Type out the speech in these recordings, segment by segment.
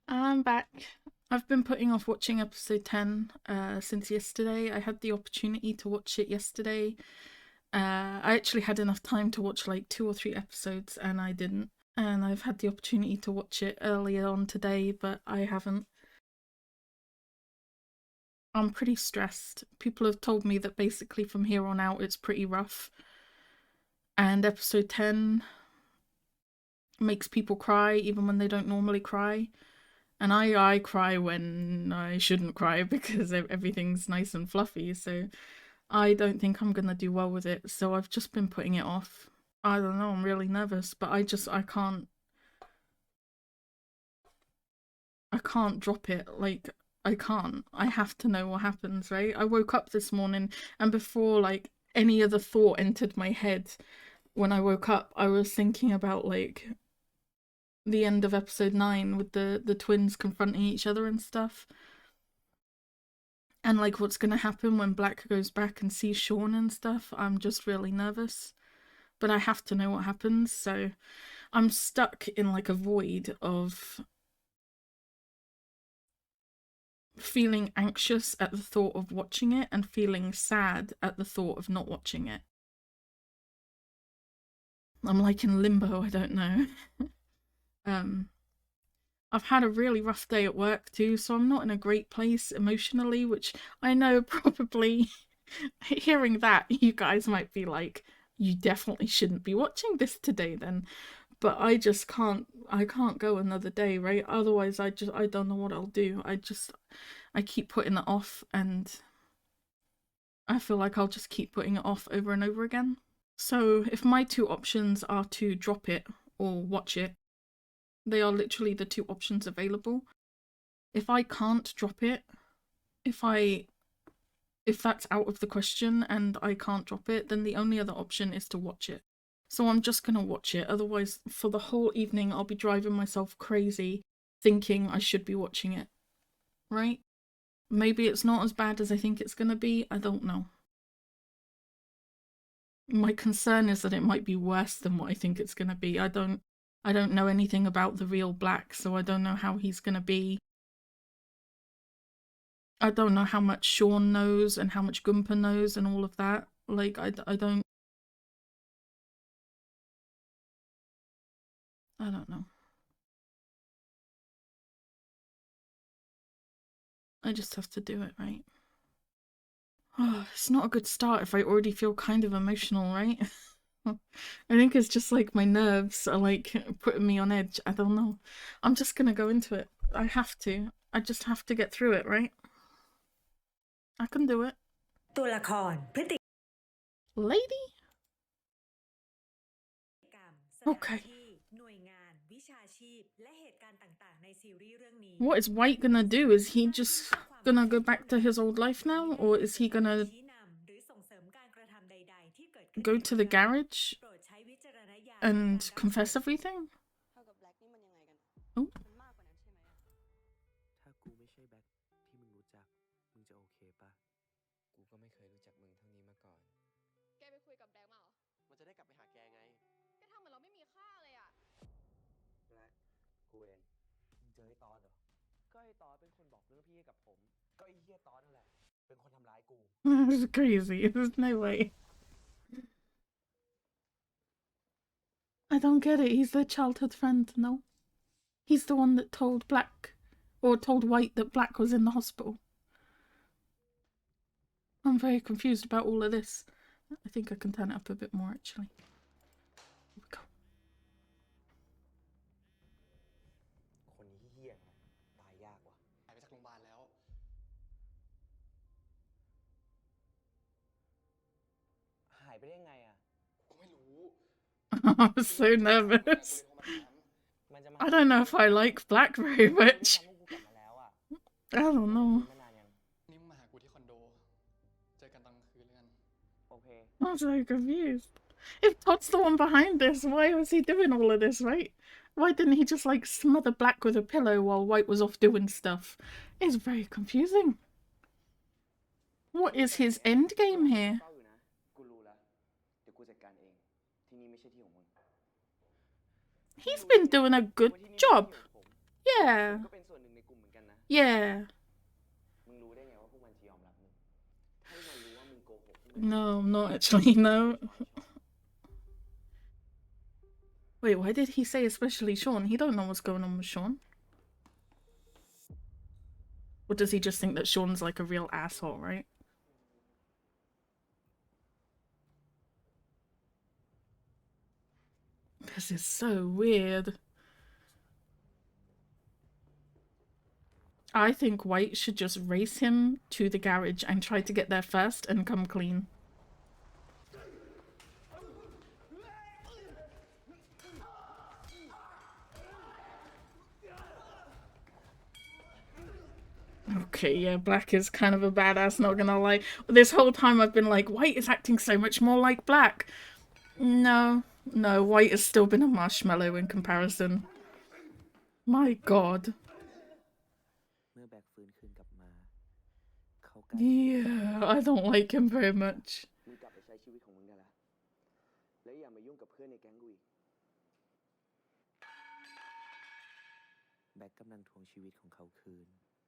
I'm back. I've been putting off watching episode 10 since yesterday. I had the opportunity to watch it yesterday. I actually had enough time to watch like 2 or 3 episodes and I didn't. And I've had the opportunity to watch it earlier on today, but I haven't. I'm pretty stressed. People have told me that basically from here on out it's pretty rough. And episode 10 makes people cry even when they don't normally cry. And I cry when I shouldn't cry because everything's nice and fluffy, so I don't think I'm gonna do well with it. So I've just been putting it off. I don't know, I'm really nervous, but I can't drop it. Like, I can't. I have to know what happens, right? I woke up this morning and before like any other thought entered my head, when I woke up, I was thinking about like the end of episode 9 with the twins confronting each other and stuff. And like what's gonna happen when Black goes back and sees Sean and stuff. I'm just really nervous. But I have to know what happens, so I'm stuck in like a void of feeling anxious at the thought of watching it and feeling sad at the thought of not watching it. I'm like in limbo, I don't know. um I've had a really rough day at work too, so I'm not in a great place emotionally, which I know probably hearing that you guys might be like, you definitely shouldn't be watching this today then. But I can't go another day, right? Otherwise I don't know what I'll do. I keep putting it off and I feel like I'll just keep putting it off over and over again. So if my two options are to drop it or watch it, they are literally the two options available. If I can't drop it, if I if that's out of the question and I can't drop it, then the only other option is to watch it. So I'm just gonna watch it. Otherwise, for the whole evening, I'll be driving myself crazy thinking I should be watching it. Right? Maybe it's not as bad as I think it's gonna be. I don't know. My concern is that it might be worse than what I think it's gonna be. I don't know anything about the real Black, so I don't know how he's gonna be. I don't know how much Sean knows and how much Gunpa knows and all of that. Like, I don't know. I just have to do it, right? Oh, it's not a good start if I already feel kind of emotional, right? I think it's just like my nerves are like putting me on edge. I don't know. I'm just gonna go into it. I have to. I just have to get through it, right? I can do it. ตัวละครพฤติ Lady? กรรมสถาน Okay. ที่หน่วยงานวิชาชีพและเหตุการณ์ต่างๆในซีรีส์เรื่องนี้ What is White gonna do? Is he just gonna go back to his old life now? Or is he gonna ชี้นำหรือส่งเสริมการกระทำใดๆที่เกิดขึ้น go to the garage โปรดใช้วิจารณญาณในการ and รับชม confess everything? เท่ากับแบล็กนี่มันยังไงกัน Oh. มันมากกว่านั้นใช่ไหมอะ ถ้ากูไม่ใช่แบ็คที่มึงรู้จัก มึงจะโอเคปะ กูก็ไม่เคยรู้จักมึงเท่านี้มาก่อน แกไปคุยกับแบล็กมาเหรอ มันจะได้กลับไปหาแกไง แกทำเหมือนเราไม่มีค่าเลยอะ และกูเอง มึงเจอไอ้ตอนเหรอ ก็ไอ้ตอนเป็นคนบอกเรื่องพี่ให้กับผม ก็ไอ้เหี้ยตอนนั่นแหละ เป็นคนทำร้ายกู This is crazy. There's no way. I don't get it. He's their childhood friend, no? He's the one that told Black, or told White that Black was in the hospital. I'm very confused about all of this. I think I can turn it up a bit more, actually. Here we go. คนนี้เหี้ยนะตายยากว่ะ หายไปจากโรงพยาบาลแล้ว หายไปได้ไงอ่ะ กูไม่รู้ I'm so nervous. I don't know if I like Black very much. I don't know. นี่มึงมาหากูที่คอนโด เจอกันตอนกลางคืนแล้วกัน โอเค I'm so confused. If Todd's the one behind this, why was he doing all of this, right? Why didn't he just like smother Black with a pillow while White was off doing stuff? It's very confusing. What is his end game here? กูรู้แล้ว เดี๋ยวกูจัดการเอง ที่นี่ไม่ใช่ที่ของมึง He's been doing a good job. Yeah. ก็เป็นส่วน Yeah. มึงรู้ได้ไงว่าพวกมันจะยอมรับมึงถ้าพวกมันรู้ว่ามึงโกหกพวกมัน No, not actually, no. Wait, why did he say especially Sean? He don't know what's going on with Sean. Or does he just think that Sean's like a real asshole, right? This is so weird. I think White should just race him to the garage and try to get there first and come clean. Okay, yeah, Black is kind of a badass, not gonna lie. This whole time I've been like, White is acting so much more like Black. No, White has still been a marshmallow in comparison. My god. เมื่อแบกฟื้นคืนกลับมาเขา Yeah, I don't like him very much. มึงกลับไปใช้ชีวิตของมึงได้ละแล้วอย่ามายุ่งกับเพื่อนในแก๊งกูอีกแบกกำลังทวงชีวิตของเขาคืน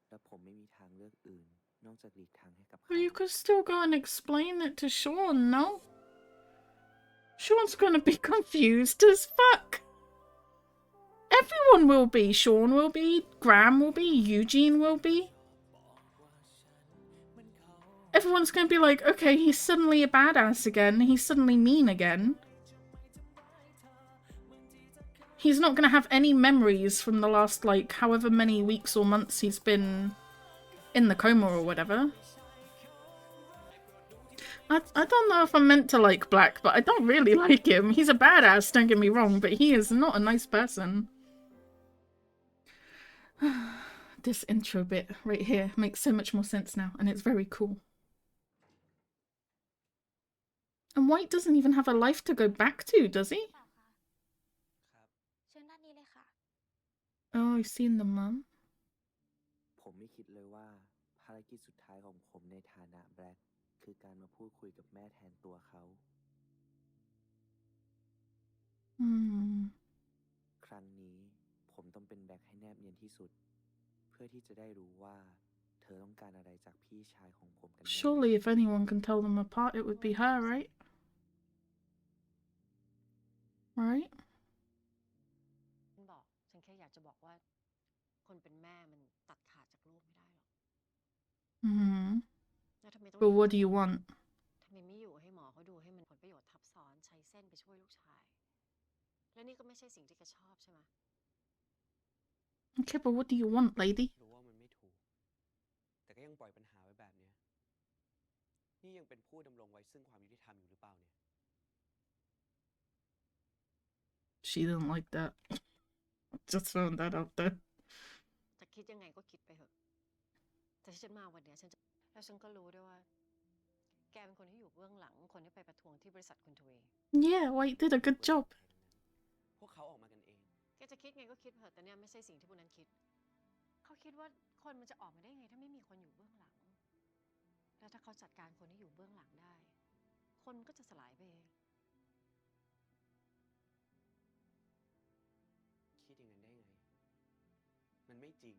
และผมไม่มีทางเลือกอื่นนอกจากหลีกทางให้กับเขา Well, you could still go and explain it to Sean, no? Sean's gonna be confused as fuck. Everyone will be. Sean will be. Graham will be. Eugene will be. Everyone's gonna be like, okay, he's suddenly a badass again. He's suddenly mean again. He's not gonna have any memories from the last, like, however many weeks or months he's been in the coma or whatever. I don't know if I'm meant to like Black, but I don't really like him. He's a badass, don't get me wrong, but he is not a nice person. This intro bit right here makes so much more sense now, and it's very cool. And White doesn't even have a life to go back to, does he? เชิญด้านนี้เลยค่ะ Oh, I've seen the mum. ผมไม่คิดเลยว่าภารกิจสุดท้ายของผมในฐานะแบล็คคือการมาพูดคุยกับแม่แทนตัวเขา ครั้งนี้ผมต้องเป็นแบล็คให้แนบเนียนที่สุดเพื่อที่จะได้รู้ว่าเธอต้องการอะไรจากพี่ชายของผมกันแน่ Surely if anyone can tell them apart, it would be her, right? Right? ฉันบอก ฉันแค่อยากจะบอกว่า คนเป็นแม่มันตัดขาดจากลูกไม่ได้หรอก แล้วทำไมต้อง But what do you want? ทำไมไม่อยู่ให้หมอเขาดูให้มันผลประโยชน์ทับซ้อนใช้เส้นไปช่วยลูกชาย และนี่ก็ไม่ใช่สิ่งที่แกชอบใช่ไหม Okay, but what do you want, lady? รู้ว่ามันไม่ถูกแต่ก็ยังปล่อยปัญหาไว้แบบเนี้ยนี่ยังเป็นผู้ดำรงไว้ซึ่งความยุติธรรมอยู่หรือเปล่าเนี่ย She didn't like that. Just throwing that out there. จะคิดยังไงก็คิดไปเถอะ แต่ที่ฉันมาวันเนี้ยฉันจะแล้วฉันก็รู้ด้วยว่า แกเป็นคนที่อยู่เบื้องหลัง คนที่ไปประท้วงที่บริษัทคุณทวี Yeah, White did a good job. พวกเขาออกมากันเอง แกจะคิดไงก็คิดเถอะแต่เนี่ยไม่ใช่สิ่งที่พวกนั้นคิด เขาคิดว่าคนมันจะออกมาได้ไงถ้าไม่มีคนอยู่เบื้องหลัง แล้วถ้าเขาจัดการคนที่อยู่เบื้องหลังได้ คนมันก็จะสลายไปเอง คิดอย่างนั้นได้ไง มันไม่จริง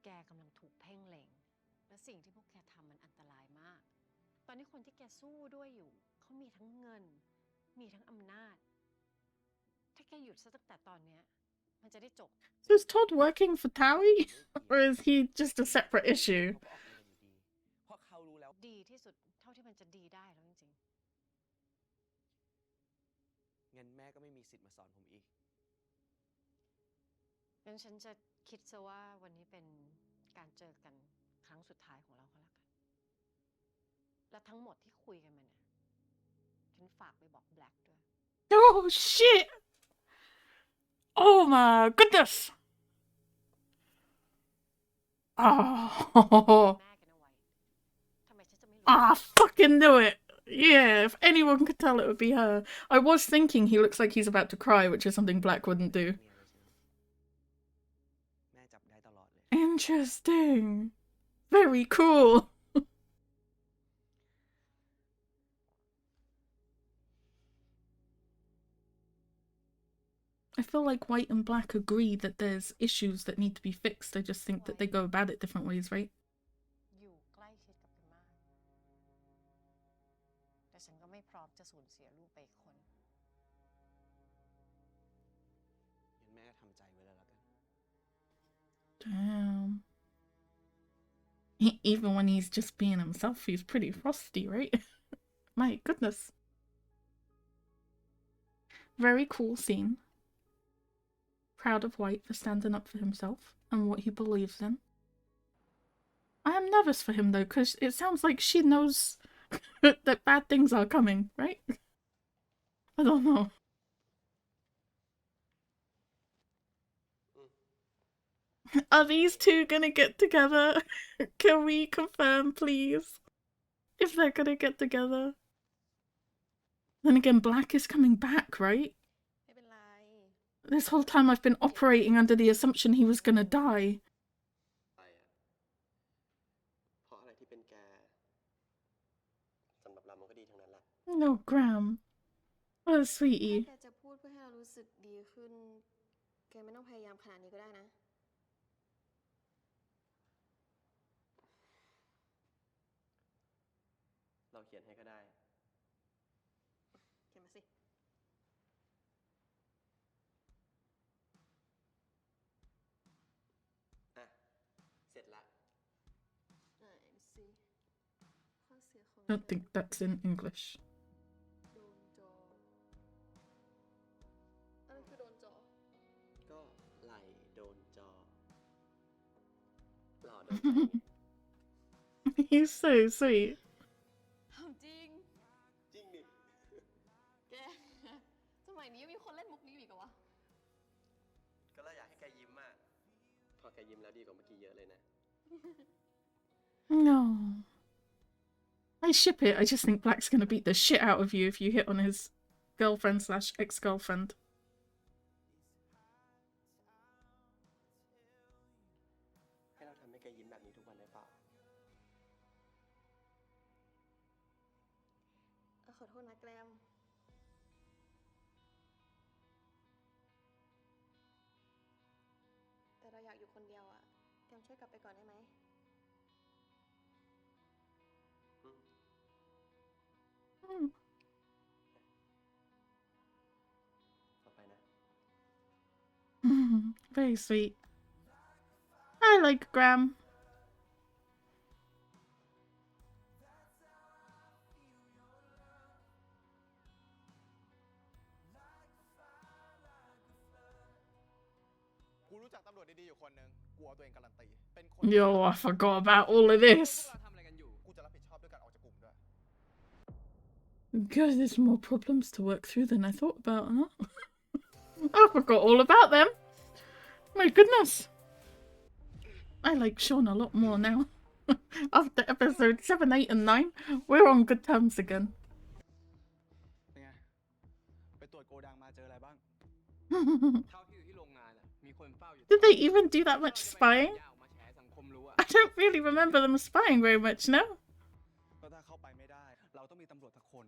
แกกำลังถูกเพ่งเล็ง และสิ่งที่พวกแกทำมันอันตรายมาก ตอนนี้คนที่แกสู้ด้วยอยู่ เขามีทั้งเงิน มีทั้งอำนาจ ถ้าแกหยุดซะตั้งแต่ตอนเนี้ย มันจะได้จบ So is Todd working for Towie? Or is he just a separate issue? เขาก็ออกมากันอยู่ดีเพราะเขารู้แล้ว ดีที่สุดเท่าที่มันจะดีได้แล้วจริง งั้นแม่ก็ไม่มีสิทธิ์มาสอนผมอีก ๆ งั้นฉันจะคิดซะว่าวันนี้เป็นการเจอกันครั้งสุดท้ายของเราก็แล้วกัน และทั้งหมดที่คุยกันมาเนี่ย ฉันฝากไปบอกแบล็กด้วย Oh shit! Oh my goodness! Oh, แม่กันเอาไว้ ทำไมฉันจะไม่รู้ I fucking knew it! Yeah, if anyone could tell, it would be her. I was thinking he looks like he's about to cry, which is something Black wouldn't do. แม่จับได้ตลอดเลย Interesting. Very cool. I feel like white and black agree that there's issues that need to be fixed. I just think that they go about it different ways, right? อยู่ใกล้ชิดกับกันมาก แต่ฉันก็ไม่พร้อมจะสูญเสียลูกไปอีกคน งั้นแม่ทำใจไว้แล้วละกัน Damn. Even when he's just being himself, he's pretty frosty, right? My goodness. Very cool scene. Proud of White for standing up for himself and what he believes in. I am nervous for him though, because it sounds like she knows that bad things are coming, right? I don't know. Are these two gonna get together? Can we confirm, please? If they're gonna get together. Then again, Black is coming back, right? ไม่เป็นไร This whole time I've been operating under the assumption he was gonna die. ไปอะเพราะอะไรที่เป็นแกสำหรับเรามันก็ดีทั้งนั้นแหละ No, Graham. Oh, ถ้า sweetie. แกจะพูดเพื่อให้เรารู้สึกดีขึ้น แกไม่ต้องพยายามขนาดนี้ก็ได้นะ เราเขียนให้ก็ได้ เขียนมาสิ อ่ะ เสร็จละ ไหนดูสิข้อเสียของ I don't think that's in English. โดนจออะไรคือโดนจอ ก็ไหลโดนจอ หล่อโดนใจไง He's so sweet. ทำจริง จริงดิ แก สมัยนี้ยังมีคนเล่นมุกนี้อยู่อีกเหรอวะ ก็เราอยากให้แกยิ้มอะพอแกยิ้มแล้วดีกว่าเมื่อกี้เยอะเลยนะ No. I ship it. I just think Black's gonna beat the shit out of you if you hit on his girlfriend slash ex-girlfriend. ให้เราทำให้แกยิ้มแบบนี้ทุกวันได้เปล่า ขอโทษนะแกรม แต่เราอยากอยู่คนเดียวอะแกมช่วยกลับไปก่อนได้ไหม Hmm. ต่อไปนะ Very sweet. I like Graham. กูรู้จักตำรวจดีๆอยู่คนหนึ่งกูเอาตัวเองการันตีเป็นคน Yo, I forgot about all of this. พวกเราทำอะไรกันอยู่กูจะรับผิดชอบด้วยการออกจากกลุ่มด้วย God, there's more problems to work through than I thought about, huh? I forgot all about them. My goodness. I like Sean a lot more now. After episode 7, 8, and 9, we're on good terms again. เป็นไง ไปตรวจโกดังมาเจออะไรบ้าง เท่าที่อยู่ที่โรงงานอะมีคนเฝ้าอยู่ Did they even do that much spying? ย่าออกมาแฉสังคมรู้อะ I don't really remember them spying very much, no? ก็ถ้าเข้าไปไม่ได้ เราต้องมีตำรวจสักคน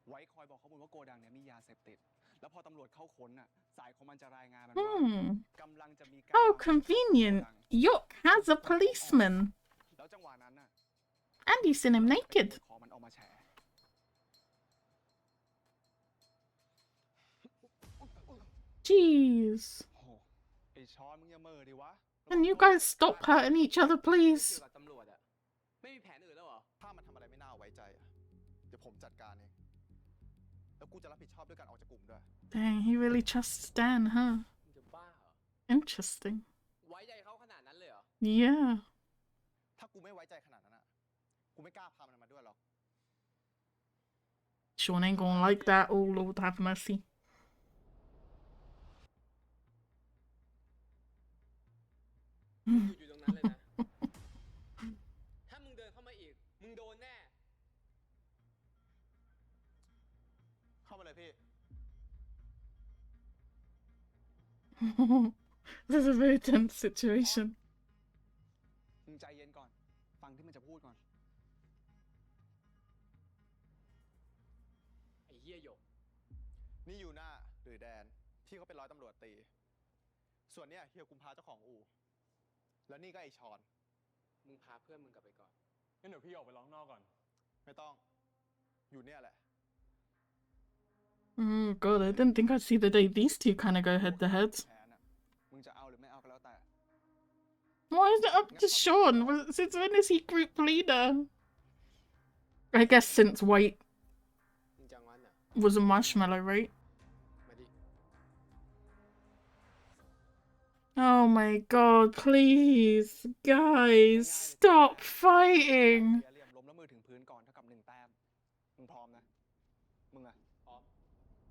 ไว้คอยบอกข้อมูลว่าโกดังเนี่ยมียาเสพติด แล้วพอตำรวจเข้าค้นน่ะ สายของมันจะรายงานมันว่า Hmm. กำลังจะมีการ How convenient. York has a policeman. แล้วจังหวะนั้นน่ะ And he's seen him naked. ขอมันออกมาแฉ Jeez. โอ้โหไอ้ช้อนมึงอย่าเหม่อดิวะ Can you guys stop hurting each other, เกี่ยว please? กับตำรวจอะไม่มีแผนอื่นแล้วเหรอ ถ้ามันทำอะไรไม่น่าไว้ใจอะเดี๋ยวผมจัดการเอง แล้วกูจะรับผิดชอบด้วยการออกจากกลุ่มด้วย Dang, he really trusts Dan, huh? มึงจะบ้าเหรอ Interesting. ไว้ใจเขาขนาดนั้นเลยเหรอ Yeah. ถ้ากูไม่ไว้ใจขนาดนั้นอะกูไม่กล้าพามันมาด้วยหรอก Sean ain't gonna like that. Oh, Lord have mercy. มึงอยู่ตรงนั้นเลยนะ ถ้ามึงเดินเข้ามาอีก มึงโดนแน่ เข้ามาเลยพี่ This is a very tense situation. มึงใจเย็นก่อน ฟังที่มันจะพูดก่อน ไอ้เหี้ยหยก นี่อยู่หน้าหรือแดน พี่เขาเป็นร้อยตำรวจตีส่วนเนี้ยเฮียกุมภาเจ้าของอู่แล้วนี่ก็ไอชอนมึงพาเพื่อนมึงกลับไปก่อนงั้นเดี๋ยวพี่ออกไปร้องนอกก่อนไม่ต้องอยู่เนี่ยแหละ Oh god, I didn't think I'd see the day these two kind of go head to head. มึงจะเอาหรือไม่เอาก็แล้วแต่ Why is it up to Sean? Since when is he group leader? I guess since White มึงจะงั้นอ่ะ was a marshmallow, right? มาดิ Oh my god, please. Guys, stop fighting. เสียเหลี่ยมล้มแล้วมือถึงพื้นก่อนเท่ากับ1 แต้มมึงพร้อมนะมึงอ่ะพร้อม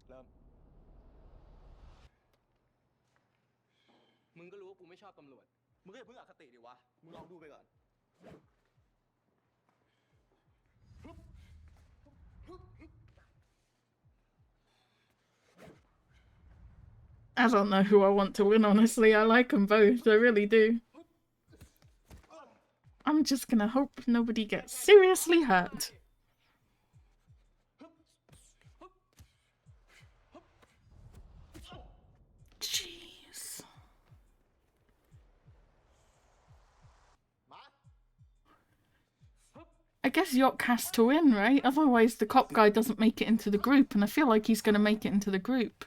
เริ่มมึงก็รู้ว่ากูไม่ชอบตำรวจมึงก็อย่าเพิ่งอคติดิวะมึงลองดูไปก่อน I don't know who I want to win, honestly. I like them both, I really do. I'm just gonna hope nobody gets seriously hurt. Jeez. I guess Yok has to win, right? Otherwise the cop guy doesn't make it into the group, and I feel like he's gonna make it into the group.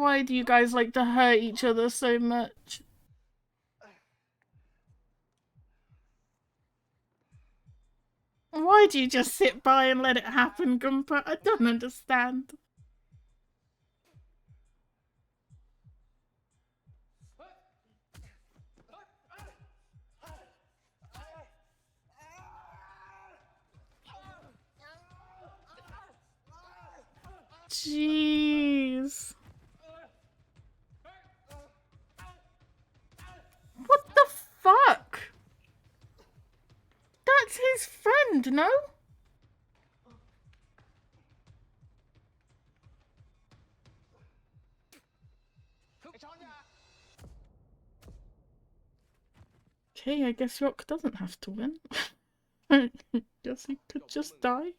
Why do you guys like to hurt each other so much? Why do you just sit by and let it happen, Gumpa? I don't understand. Jeez. What the fuck? That's his friend, no? Okay, I guess Rock doesn't have to win. I guess he could just die.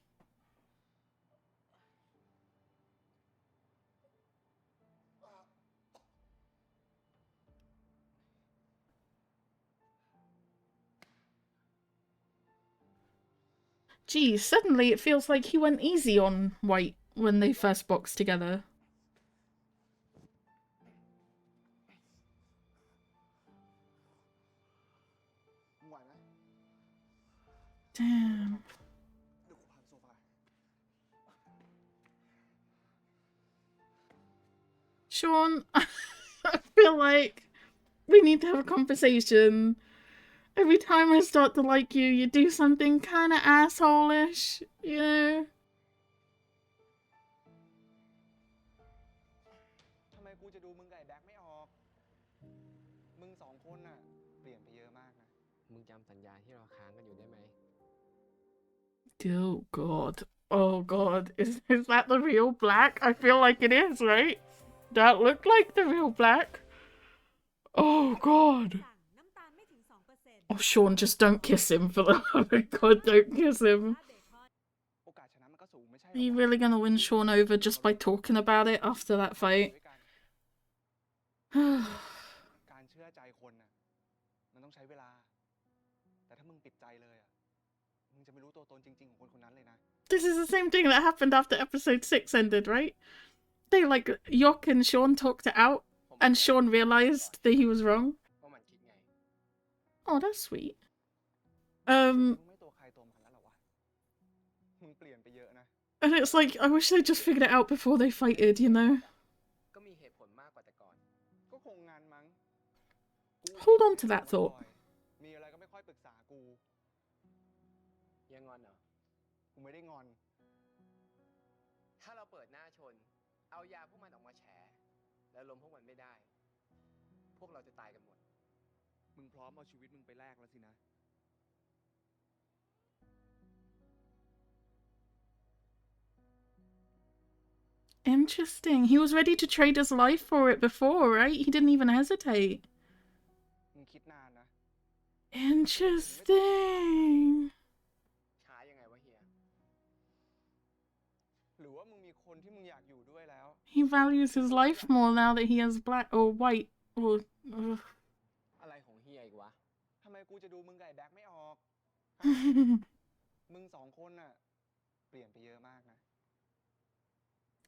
Geez, suddenly it feels like he went easy on White when they first boxed together. Damn. Sean, I feel like we need to have a conversation. Every time I start to like you, you do something kind of asshole-ish, you know? ทำไมกูจะดูมึงกับไอ้แบ็คไม่ออกมึง2 คนน่ะเปลี่ยนไปเยอะมากนะมึงจำสัญญาที่เราค้างกันอยู่ได้ไหม Oh god. Oh god. Is that the real Black? I feel like it is, right? That looked like the real Black. Oh god. น้ำตาลไม่ถึง 2% Oh, Sean, just don't kiss him, for the love of God, don't kiss him. โอกาสชนะมันก็สูงไม่ใช่หร Are อ you really gonna win Sean over just by talking about it after that fight? การเชื่อใจคนน่ะมันต้องใช้เวลาแต่ถ้ามึงปิดใจเลยอ่ะมึงจะไม่รู้ตัวตนจริงๆของคนคนนั้นเลยนะ This is the same thing that happened after episode 6 ended, right? They, like, Yok and Sean talked it out, and Sean realized that he was wrong. ว่ามันคิดไง Oh, that's sweet. มึงไม่ตัวใครตัวมันแล้วเหรอวะมึงเปลี่ยนไปเยอะนะ And it's like, I wish they just figured it out before they fighted, you know? ก็มีเหตุผลมากกว่าแต่ก่อนก็คงงานมั้ง Hold on to that thought. มีอะไรก็ไม่ค่อยปรึกษากูยังงอนเหรอกูไม่ได้งอน ถ้าเราเปิดหน้าชนเอายาพวกมันออกมาแฉแล้วล้มพวกมันไม่ได้พวกเราจะตายกันหมดมึงพร้อมเอาชีวิตมึงไปแลกแล้วสินะ Interesting. He was ready to trade his life for it before, right? He didn't even hesitate. มึงคิดนานนะ Interesting. ช้ายังไงวะเฮีย หรือว่ามึงมีคนที่มึงอยากอยู่ด้วยแล้ว He values his life more now that he has black or white or. อะไรของเฮียอีกวะ ทำไมกูจะดูมึงกับไอ้แบ็คไม่ออก มึงสองคนน่ะ เปลี่ยนไปเยอะมากนะ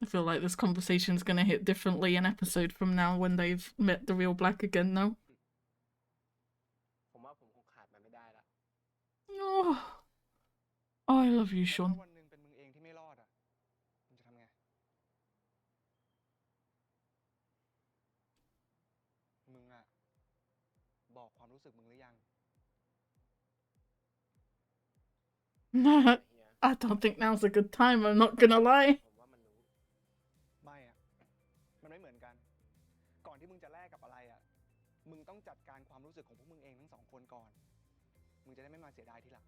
I feel like this conversation's gonna hit differently an episode from now when they've met the real Black again, though. ผมว่าผมคงขาดมันไม่ได้ละ Oh, I love you, แต่ Sean. ถ้าวันหนึ่งเป็นมึงเองที่ไม่รอดอ่ะ มึงจะทำไง มึงอ่ะ บอกความรู้สึกมึงหรือยัง I don't think now's a good time, I'm not gonna lie. ผมว่ามันรู้ ไม่อ่ะ มันไม่เหมือนกัน ก่อนที่มึงจะแลกกับอะไรอ่ะ มึงต้องจัดการความรู้สึกของพวกมึงเองทั้งสองคนก่อน มึงจะได้ไม่มาเสียดายทีหลัง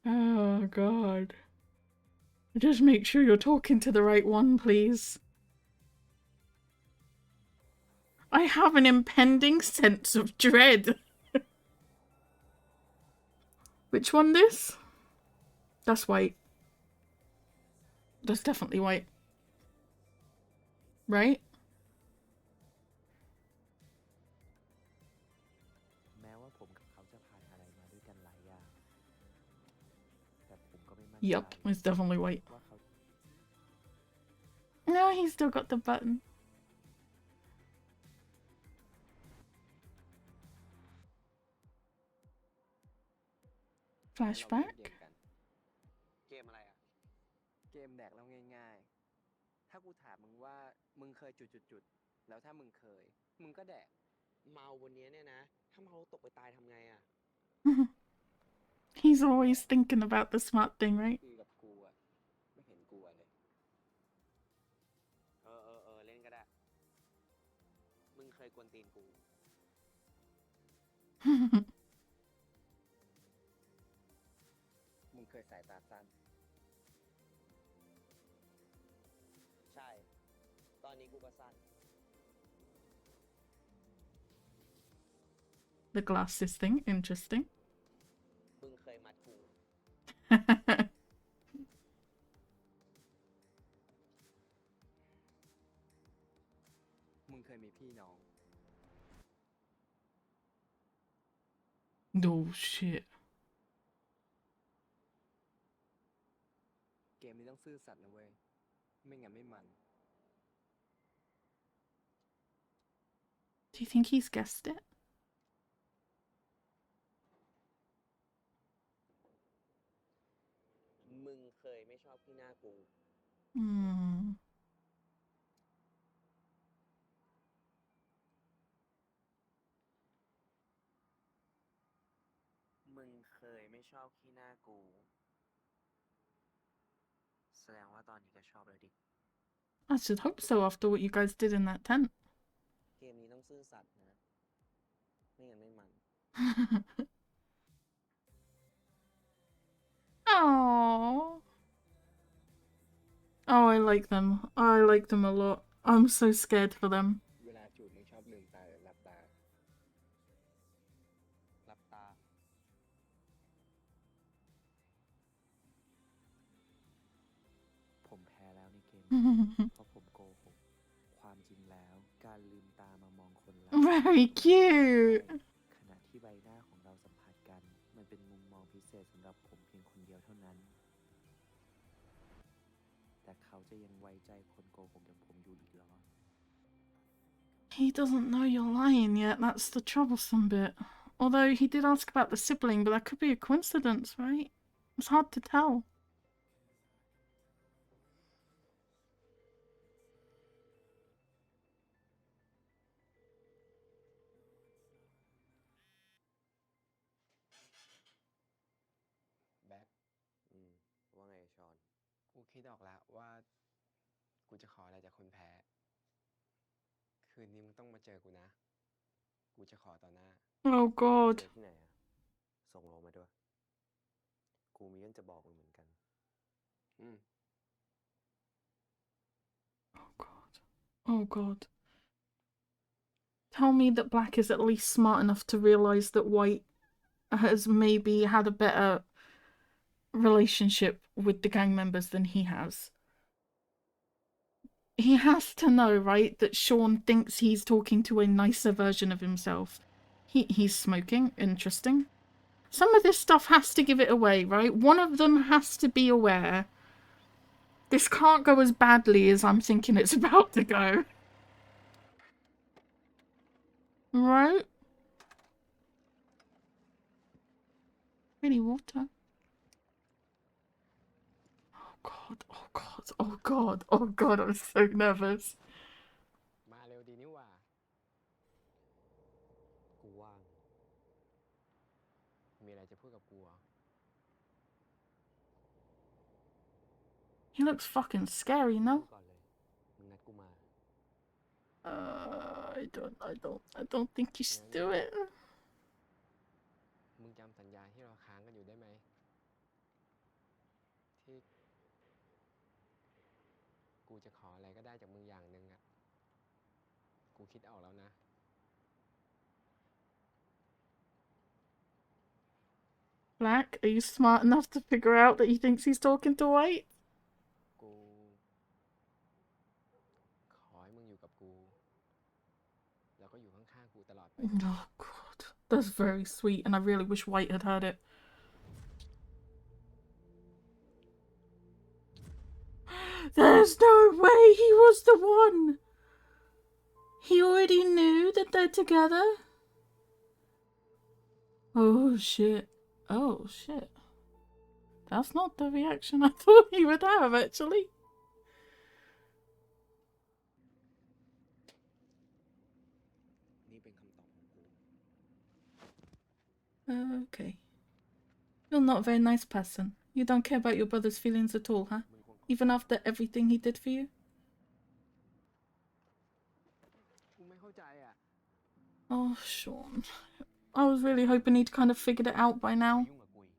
Oh, God. Just make sure you're talking to the right one, please. I have an impending sense of dread. Which one this? That's white. That's definitely white. Right? แม้ว่าผมกับเขาจะผ่านอะไรมาด้วยกันหลายอย่าง แต่ผมก็ไม่มั่นใจ Yup, it's definitely white. ว่าเขา No, he's still got the button. Flashback? เกมอะไรอ่ะ เกมแดกแล้วง่ายๆ ถ้ากูถามมึงว่ามึงเคยจุดๆแล้วถ้ามึงเคย มึงก็แดก เมาบนนี้เนี่ยนะ ถ้าเมาตกไปตายทำไงอ่ะ He's always thinking about the smart thing, right? คือกับกูอ่ะ ไม่เห็นกูเลย เล่นก็ได้ มึงเคยกวนตีนกู มึงเคยสายตาสั้น ใช่ ตอนนี้กูก็สั้น The glasses thing, interesting. มึงเคยมัดกู มึงเคยมีพี่น้อง Oh shit. เกมนี้ต้องซื่อสัตย์นะเว้ย ไม่งั้นไม่มัน Do you think he's guessed it? มึงเคยไม่ชอบที่หน้ากู Hmm. มึงเคยไม่ชอบขี้หน้ากู แสดงว่าตอนนี้ก็ชอบเลยดิ I should hope so after what you guys did in that tent. เกมนี้ต้องซื่อสัตย์นะ ไม่งั้นไม่มัน Oh. Oh, I like them. I like them a lot. I'm so scared for them. เวลาจูบมึงชอบลืมตาหรือหลับตา หลับตา ผมแพ้แล้วในเกม เพราะผมโกหก ความจริงแล้ว การลืมตามามองคนรัก Very cute. ขณะที่ใบหน้าของเราสัมผัสกัน มันเป็นมุมมองพิเศษสำหรับผมเพียงคนเดียวเท่านั้น แต่เขาจะยังไว้ใจคนโกหกอย่างผมอยู่อีกเหรอ He doesn't know you're lying yet. That's the troublesome bit. Although he did ask about the sibling, but that could be a coincidence, right? It's hard to tell. แบ็คว่าไงชอน กูคิดออกแล้วว่า กูจะขออะไรจากคนแพ้ คืนนี้มึงต้องมาเจอกูนะ กูจะขอต่อหน้า Oh god. เจอที่ไหนอะส่งโลมาด้วย กูมีเรื่องจะบอกมึงเหมือนกัน Oh god. Oh god. Tell me that Black is at least smart enough to realize that White has maybe had a better relationship with the gang members than he has. He has to know, right, that Sean thinks he's talking to a nicer version of himself. He's smoking. Interesting. Some of this stuff has to give it away, right? One of them has to be aware. This can't go as badly as I'm thinking it's about to go. Right? Really, water? Oh god, oh god, oh god, oh god, I'm so nervous. มาเร็วดีนี่หว่า กูว่าง มีอะไรจะพูดกับกูเหรอ He looks fucking scary, no? ก่อนเลย มึงนัดกูมา I don't think you should do it. มึงจำสัญญาที่เราค้างกันอยู่ได้ไหม ที่ กูจะขออะไรก็ได้จากมึงอย่างหนึ่งอะกูคิดออกแล้วนะ Black, are you smart enough to figure out that he thinks he's talking to White? กู ขอให้มึงอยู่กับกู แล้วก็อยู่ข้างๆกูตลอดไป Oh god, that's very sweet, and I really wish White had heard it. There's no way he was the one! He already knew that they're together? Oh shit. Oh shit. That's not the reaction I thought he would have, actually. นี่เป็นคำตอบของกู Okay. You're not a very nice person. You don't care about your brother's feelings at all, huh? Even after everything he did for you? กูไม่เข้าใจอะ Oh, Sean. I was really hoping he'd kind of figured it out by now. ยุ่งกับกูอีก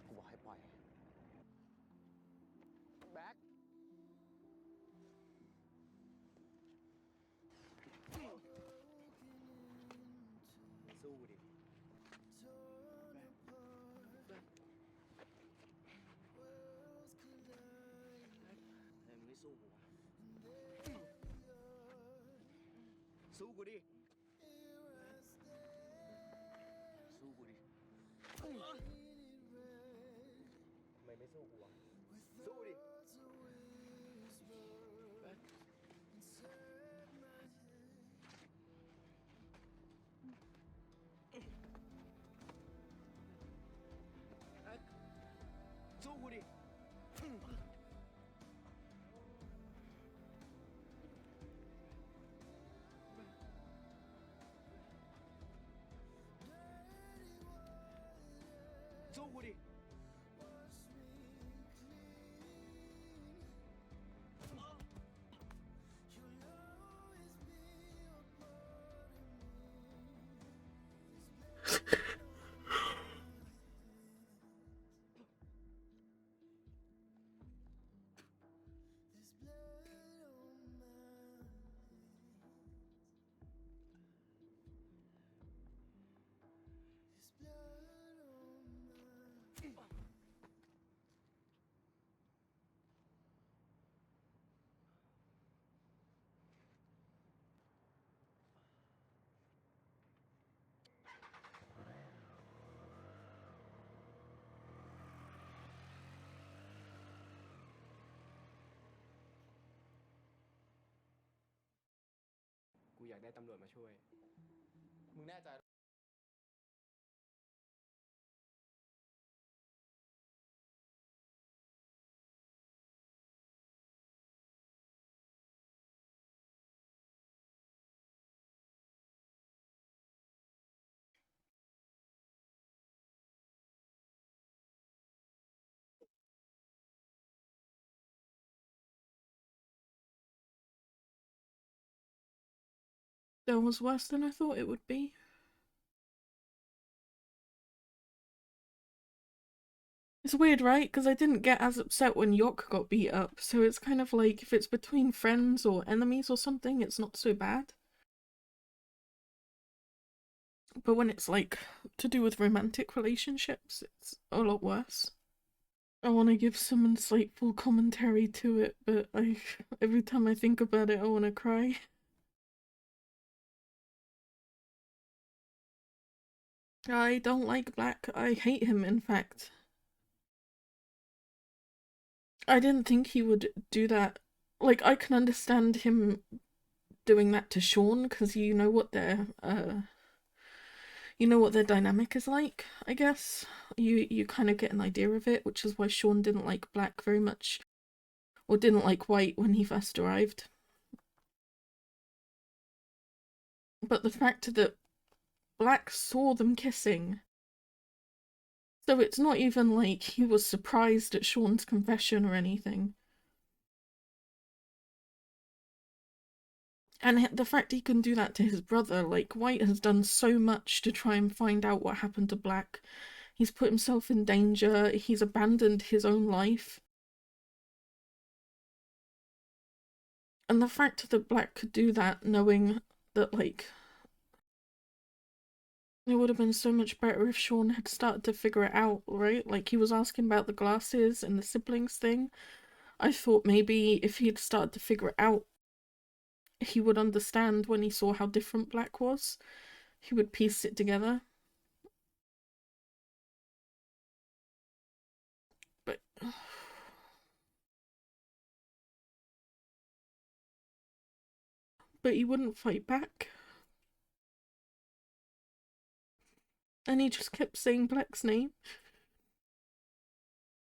กูบอกให้ปล่อย แบ็ค สู้ดิ ทำไมมึงไม่สู้กูวะ สู้กูดิ สู้กูดิ ทำไมไม่สู้กูวะ สู้ดิ สู้กูดิ สู้กูดิ กูอยากได้ตำรวจมาช่วย มึงแน่ใจ That was worse than I thought it would be. It's weird, right? Because I didn't get as upset when Yok got beat up, so it's kind of like if it's between friends or enemies or something, it's not so bad. But when it's like to do with romantic relationships, it's a lot worse. I want to give some insightful commentary to it, but every time I think about it, I want to cry. I don't like Black. I hate him, in fact. I didn't think he would do that. Like, I can understand him doing that to Sean, because you know what their dynamic is like, I guess. You kind of get an idea of it, which is why Sean didn't like Black very much, or didn't like White when he first arrived. But the fact that Black saw them kissing, so it's not even like he was surprised at Sean's confession or anything. And the fact he can do that to his brother, like, White has done so much to try and find out what happened to Black. He's put himself in danger, he's abandoned his own life. And the fact that Black could do that, knowing that, like, it would have been so much better if Sean had started to figure it out, right? Like, he was asking about the glasses and the siblings thing. I thought maybe if he had started to figure it out, he would understand when he saw how different Black was. He would piece it together. But he wouldn't fight back. And he just kept saying Black's name.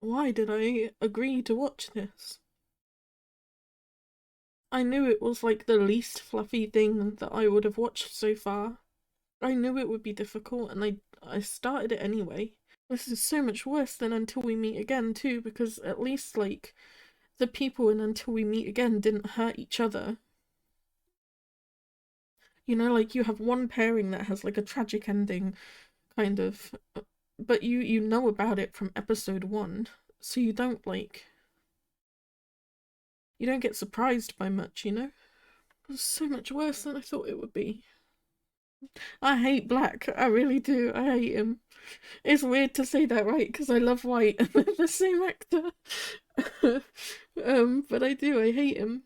Why did I agree to watch this? I knew it was like the least fluffy thing that I would have watched so far. I knew it would be difficult, and I started it anyway. This is so much worse than Until We Meet Again too, because at least, like, the people in Until We Meet Again didn't hurt each other. You know, like, you have one pairing that has like a tragic ending, kind of, but you know about it from episode 1, so you don't get surprised by much, you know? It was so much worse than I thought it would be. I hate Black, I really do, I hate him. It's weird to say that, right? Because I love White and they're the same actor. But I do, I hate him.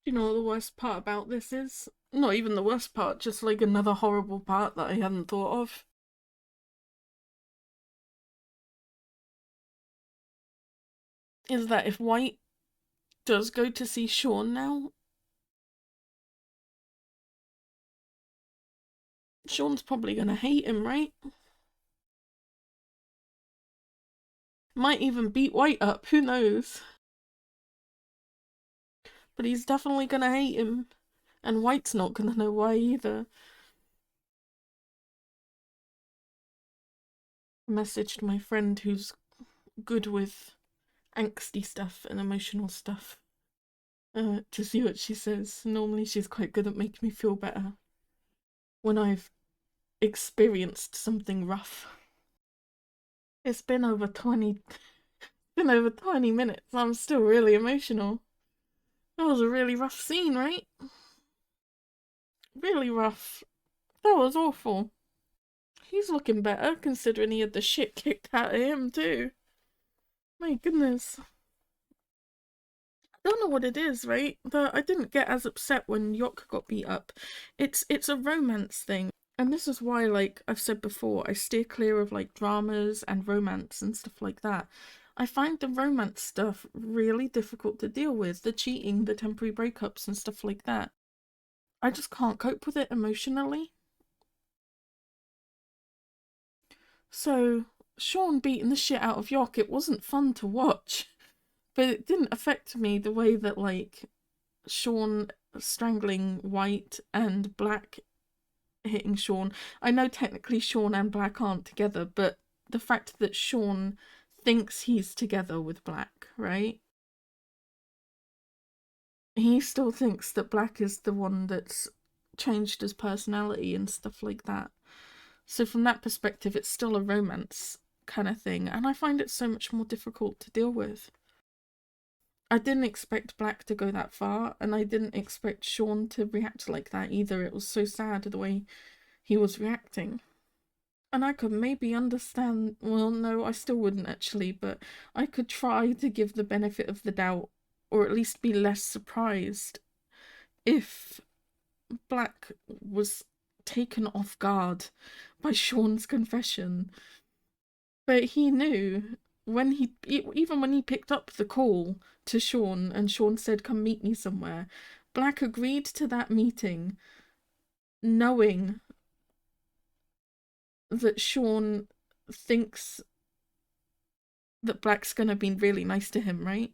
You know what the worst part about this is? Not even the worst part, just like another horrible part that I hadn't thought of. Is that if White does go to see Sean now, Sean's probably gonna hate him, right? Might even beat White up, who knows? But he's definitely gonna hate him. And White's not gonna know why either. I messaged my friend who's good with angsty stuff and emotional stuff to see what she says. Normally she's quite good at making me feel better when I've experienced something rough. It's been over 20 minutes. I'm still really emotional. That was a really rough scene, right? Really rough. That was awful. He's looking better considering he had the shit kicked out of him too. My goodness. I don't know what it is, right? That I didn't get as upset when Yok got beat up. It's a romance thing. And this is why, like I've said before, I steer clear of like dramas and romance and stuff like that. I find the romance stuff really difficult to deal with. The cheating, the temporary breakups and stuff like that. I just can't cope with it emotionally. So, Sean beating the shit out of Yok, it wasn't fun to watch. But it didn't affect me the way that, like, Sean strangling White and Black hitting Sean. I know technically Sean and Black aren't together, but the fact that Sean thinks he's together with Black, right? He still thinks that Black is the one that's changed his personality and stuff like that. So from that perspective, it's still a romance kind of thing, and I find it so much more difficult to deal with. I didn't expect Black to go that far, and I didn't expect Sean to react like that either. It was so sad the way he was reacting. And I could maybe understand, well, no, I still wouldn't actually, but I could try to give the benefit of the doubt, or at least be less surprised if Black was taken off guard by Sean's confession. But he knew even when he picked up the call to Sean and Sean said, "Come meet me somewhere," Black agreed to that meeting knowing that Sean thinks that Black's gonna be really nice to him, right?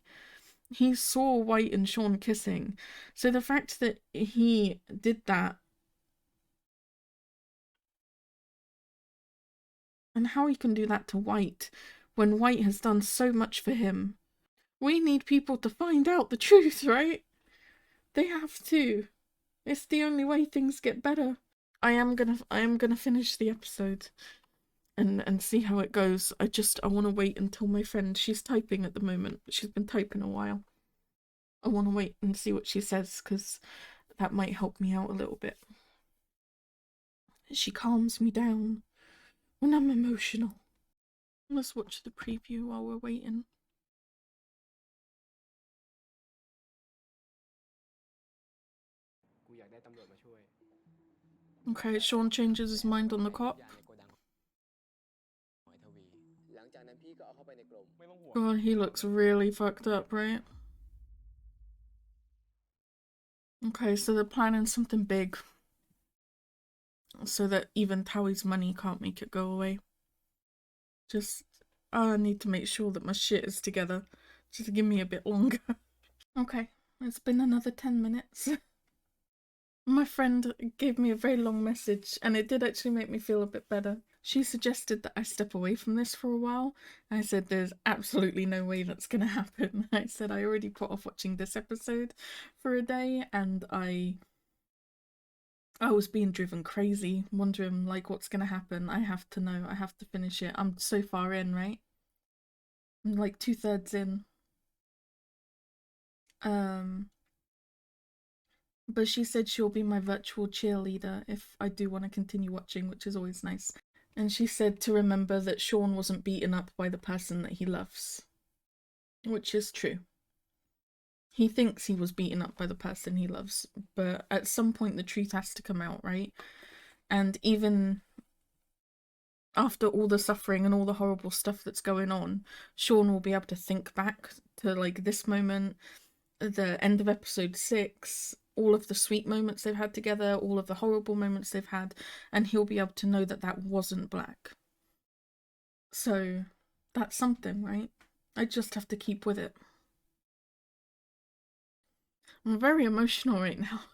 He saw White and Sean kissing. So the fact that he did that, and how he can do that to White when White has done so much for him. We need people to find out the truth, right? They have to. It's the only way things get better. I am gonna finish the episode and see how it goes. I want to wait until my friend, she's typing at the moment. She's been typing a while. I want to wait and see what she says, because that might help me out a little bit. She calms me down when I'm emotional. Let's watch the preview while we're waiting. Okay, Sean changes his mind on the cop. God, he looks really fucked up, right? Okay, so they're planning something big, so that even Towie's money can't make it go away. I need to make sure that my shit is together. Just give me a bit longer. Okay, it's been another 10 minutes. My friend gave me a very long message, and it did actually make me feel a bit better. She suggested that I step away from this for a while. I said there's absolutely no way that's gonna happen. I said I already put off watching this episode for a day, and I was being driven crazy, wondering like what's gonna happen. I have to know, I have to finish it. I'm so far in, right? I'm like 2/3 in. But she said she'll be my virtual cheerleader if I do want to continue watching, which is always nice. And she said to remember that Sean wasn't beaten up by the person that he loves. Which is true. He thinks he was beaten up by the person he loves, but at some point the truth has to come out, right? And even after all the suffering and all the horrible stuff that's going on, Sean will be able to think back to like this moment, the end of episode 6, all of the sweet moments they've had together, all of the horrible moments they've had, and he'll be able to know that that wasn't Black. So that's something, right? I just have to keep with it. I'm very emotional right now.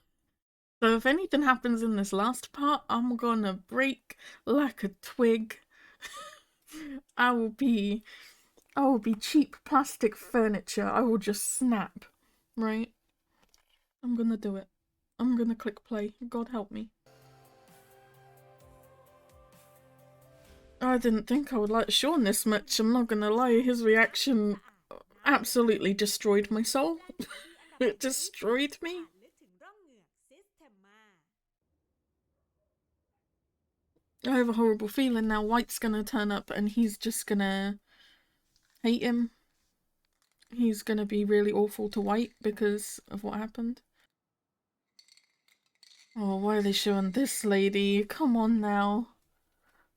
So if anything happens in this last part, I'm gonna break like a twig. I will be cheap plastic furniture. I will just snap, right? I'm gonna do it. I'm gonna click play. God help me. I didn't think I would like Sean this much. I'm not gonna lie. His reaction absolutely destroyed my soul. It destroyed me. I have a horrible feeling now White's gonna turn up and he's just gonna hate him. He's gonna be really awful to White because of what happened. Oh, why are they showing this lady? Come on now.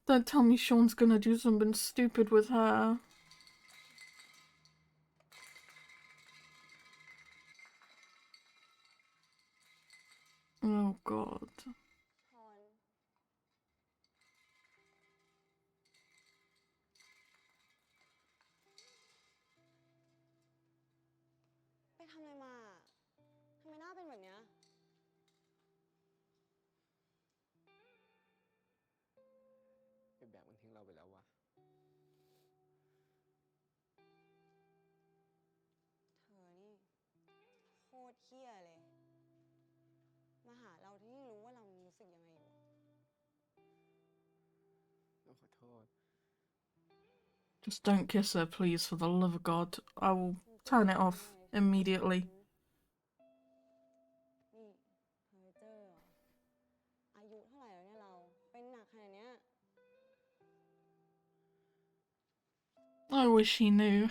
Don't tell me Sean's gonna do something stupid with her. Oh god. พรไปทำอะไรมาทำไมหน้าเป็นแบบเนี้ย ไอ้แบกมันทิ้งเราไปแล้ววะ เธอนี่โคตรเหี้ยเลย มาหาเราที่รู้ว่าเรารู้สึกยังไงอยู่ ต้องขอโทษ Just don't kiss her, please, for the love of God. I will turn it off immediately. นี่เพอเจอร์เหรออายุเท่าไหร่แล้วเนี่ยเรา เป็น I wish he knew.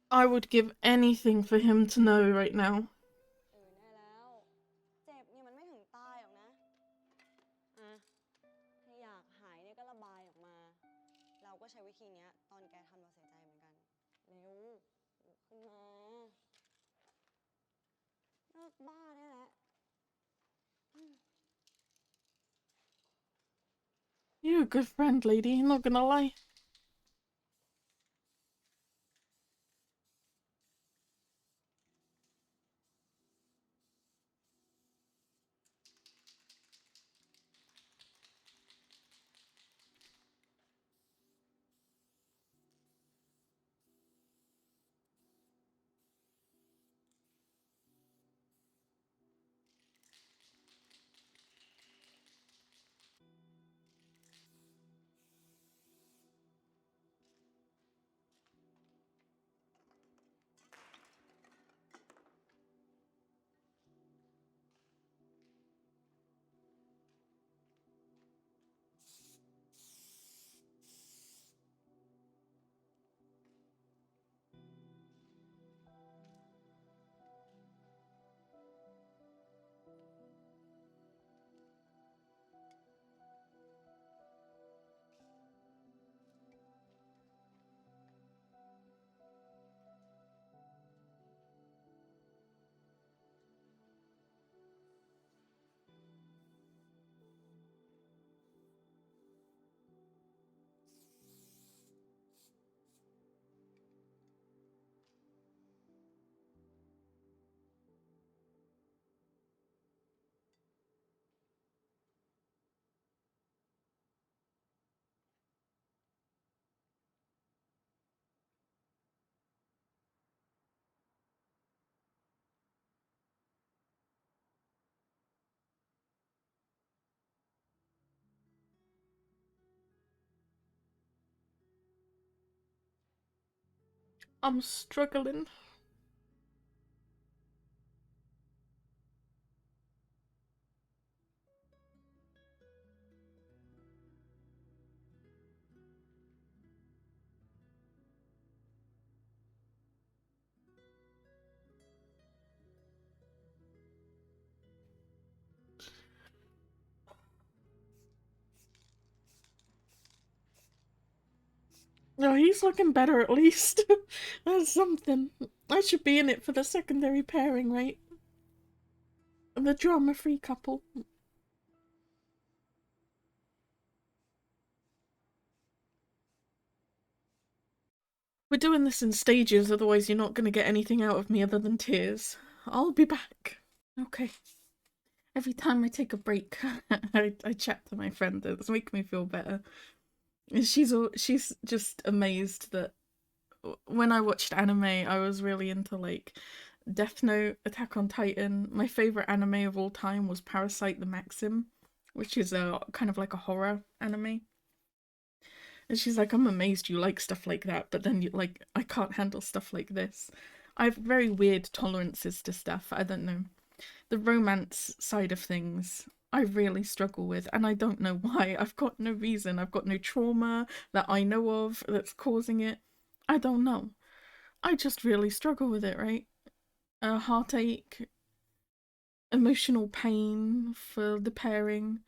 I would give anything for him to know right now. ได้แล้ว เจ็บเนี่ยมันไม่ถึงตายหรอกนะ ถ้าอยากหายเนี่ยก็ระบายออกมา เราก็ใช้วิธีเนี้ยตอนแกทำเราเสียใจเหมือนกัน เร็วลุกขึ้นมา เลิกบ้าได้แล้ว You're a good friend, lady, not gonna lie. I'm struggling. No, he's looking better at least. That's something. I should be in it for the secondary pairing, right? The drama-free couple. We're doing this in stages, otherwise you're not going to get anything out of me other than tears. I'll be back. Okay. Every time I take a break, I chat to my friend. It's making me feel better. She's just amazed that when I watched anime, I was really into like Death Note, Attack on Titan. My favorite anime of all time was Parasite the Maxim, which is a kind of like a horror anime. And she's like, I'm amazed you like stuff like that, but then you like, I can't handle stuff like this. I have very weird tolerances to stuff. I don't know. The romance side of things, I really struggle with, and I don't know why. I've got no reason. I've got no trauma that I know of that's causing it. I don't know. I just really struggle with it, right? Heartache, emotional pain for the pairing.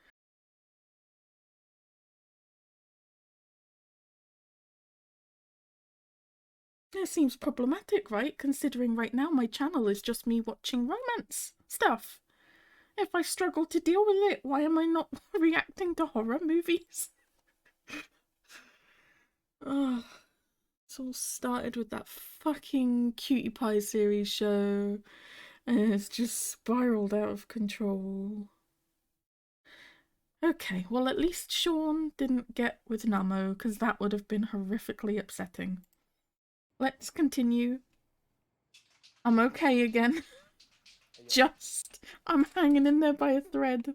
It seems problematic, right? Considering right now my channel is just me watching romance stuff. If I struggle to deal with it, why am I not reacting to horror movies? Ugh. It's all started with that fucking Cutie Pie series show, and it's just spiraled out of control. Okay, well at least Sean didn't get with Namo, because that would have been horrifically upsetting. Let's continue. I'm okay again. I'm hanging in there by a thread.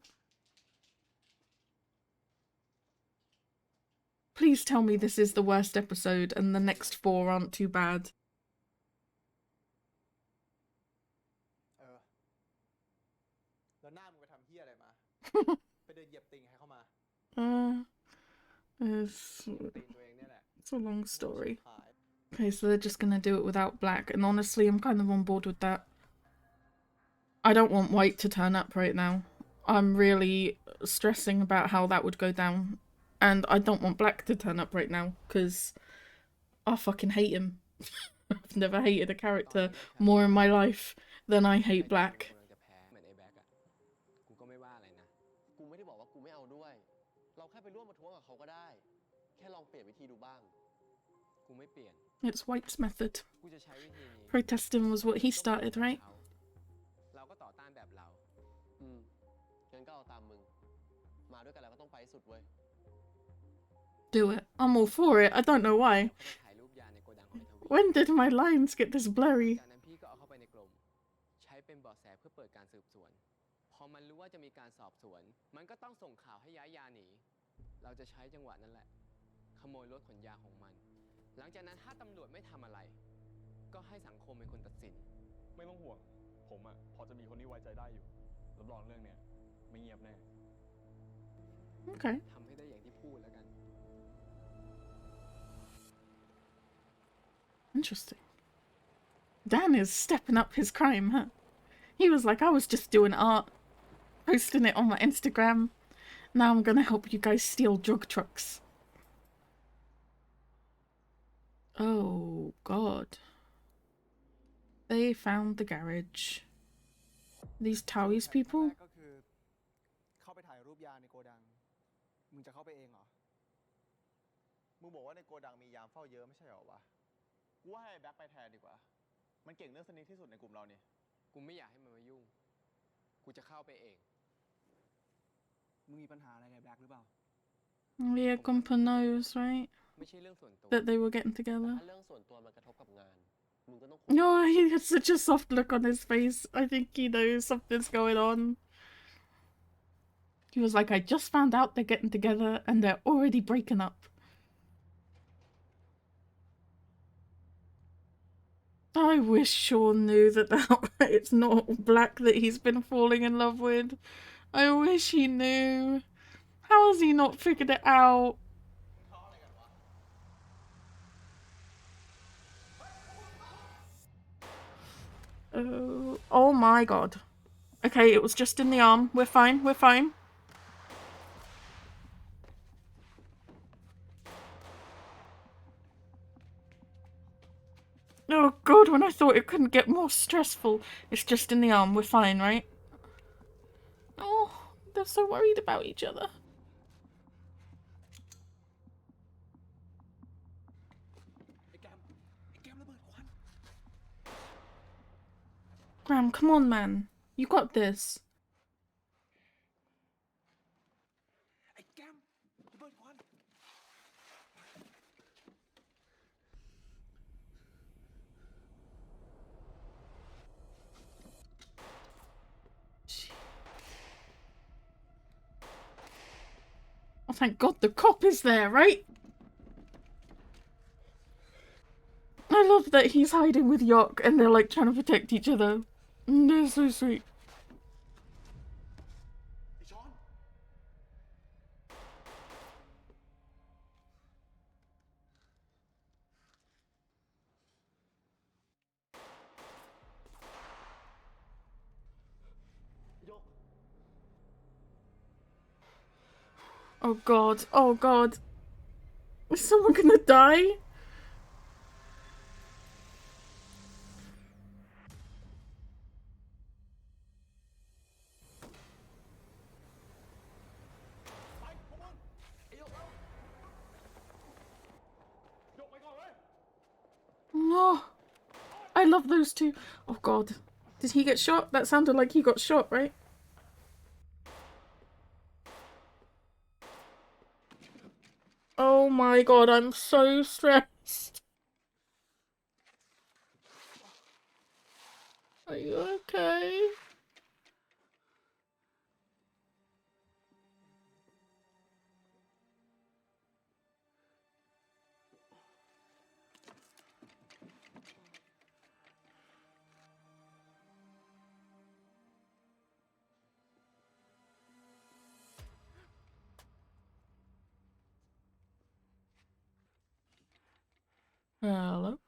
Please tell me this is the worst episode and the next 4 aren't too bad. แล้วหน้ามึงไปทำเหี้ยอะไรมา ไปเดินเหยียบติงให้เข้ามา It's ตีนตัวเองเนี่ยแหละ it's a long story. หาย Okay, so they're just gonna do it without black, and honestly, I'm kind of on board with that. I don't want white to turn up right now. I'm really stressing about how that would go down, and I don't want black to turn up right now, because I fucking hate him. I've never hated a character more in my life than I hate black. เหมือนไอ้แบ็คอะกูก็ไม่ว่าอะไรนะ กูไม่ได้บอกว่ากูไม่เอาด้วย เราแค่ไปร่วมประท้วงกับเขาก็ได้ แค่ลองเปลี่ยนวิธีดูบ้าง กูไม่เปลี่ยน It's White's method. กูจะใช้วิธีนี้ Protesting was what he started, right? เราก็ต่อต้านแบบเรา งั้นก็เอาตามมึง มาด้วยกันแล้วก็ต้องไปให้สุดเว้ย Do it. I'm all for it. I don't know why. ก็ไปถ่ายรูปยาในโกดังของไอ้ทวี When did my lines get this blurry? จากนั้นพี่ก็เอาเข้าไปในกลุ่ม ใช้เป็นเบาะแสเพื่อเปิดการสืบสวน พอมันรู้ว่าจะมีการสอบสวน มันก็ต้องส่งข่าวให้ย้ายยาหนี เราจะใช้จังหวะนั้นแหละ ขโมยรถขนยาของมัน หลังจากนั้นถ้าตำรวจไม่ทำอะไร ก็ให้สังคมเป็นคนตัดสิน ไม่ต้องห่วง ผมอะพอจะมีคนที่ไว้ใจได้อยู่ รับรองเรื่องเนี้ยไม่เงียบแน่ Okay. ทำให้ได้อย่างที่พูดแล้วกัน Interesting. Dan is stepping up his crime, huh? He was like, I was just doing art, posting it on my Instagram. Now I'm gonna help you guys steal drug trucks. Oh, God. They found the garage. These Taoist people? ก็คือเข้าไปถ่ายรูปยาในโกดัง มึงจะเข้าไปเองเหรอ มึงบอกว่าในโกดังมียามเฝ้าเยอะไม่ใช่เหรอวะ กูว่าให้แบ็คไปแทนดีกว่า มันเก่งเรื่องสนิทที่สุดในกลุ่มเรานี่ กูไม่อยากให้มันมายุ่ง กูจะเข้าไปเอง มึงมีปัญหาอะไรกับแบ็คหรือเปล่า Yeah, Gumpa knows, right? ไม่ใช่เรื่องส่วนตัว That they were getting แต่ together. ถ้าเรื่องส่วนตัวมันกระทบกับงาน มึงก็ต้อง No, he has such a soft look on his face. I think he knows something's going on. He was like, I just found out they're getting together and they're already breaking up. I wish Sean knew that it's not Black that he's been falling in love with. I wish he knew. How has he not figured it out? Oh my god. Okay, it was just in the arm. We're fine, we're fine. Oh god, when I thought it couldn't get more stressful. It's just in the arm, we're fine, right? Oh, they're so worried about each other. Graham, come on, man. You got this. Oh, thank God the cop is there, right? I love that he's hiding with Yok and they're like trying to protect each other. They're so sweet. Oh god, oh god. Is someone gonna die? No. I love those two. Oh god. Did he get shot? That sounded like he got shot, right? Oh my god, I'm so stressed. Are you okay? Hello?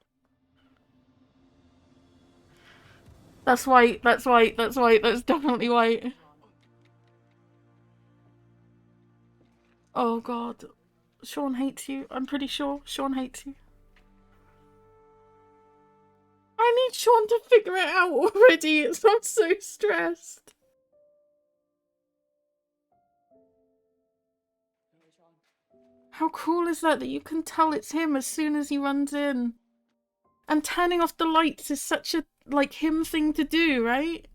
That's white, that's white, that's white, that's definitely white. Oh god. Sean hates you. I'm pretty sure Sean hates you. I need Sean to figure it out already. I'm so stressed. How cool is that you can tell it's him as soon as he runs in? And turning off the lights is such a, like, him thing to do, right?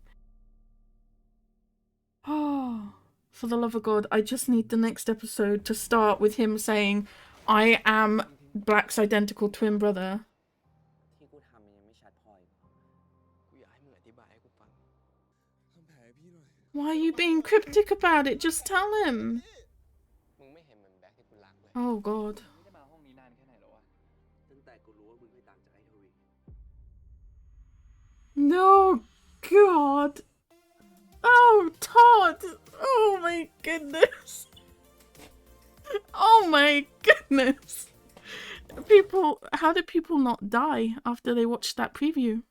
Oh, for the love of God, I just need the next episode to start with him saying, I am Black's identical twin brother. ที่กูทำมันยังไม่ชัดพออีกเหรอ กูอยากให้มึงอธิบายให้กูฟัง ทำแผลให้พี่หน่อย Why are you being cryptic about it? Just tell him. มึงไม่เห็นเหมือนแบ็คที่กูรักเลย Oh God. ไม่ได้มาห้องนี้นานแค่ไหนแล้ววะ ตั้งแต่กูรู้ว่ามึงไปตามจากไอ้ทวี No, God. Oh, Todd. Oh my goodness. Oh my goodness. People, how did people not die after they watched that preview?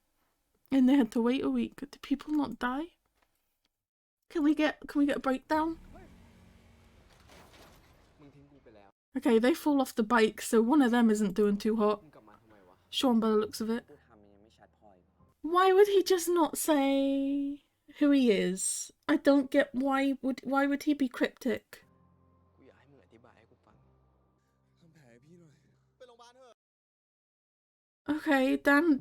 And they had to wait a week. Did people not die? Can we get a breakdown? มึงทิ้งกูไปแล้ว Okay, they fall off the bike, so one of them isn't doing too hot. มึงกลับมาทำไมวะ Sean by the looks of it. กูทำมันยังไม่ชัดพออีกเหรอ Why would he just not say who he is? I don't get why would he be cryptic? กูอยากให้มึงอธิบายให้กูฟัง ทำแผลให้พี่หน่อย ไปโรงพยาบาลเถอะ Okay,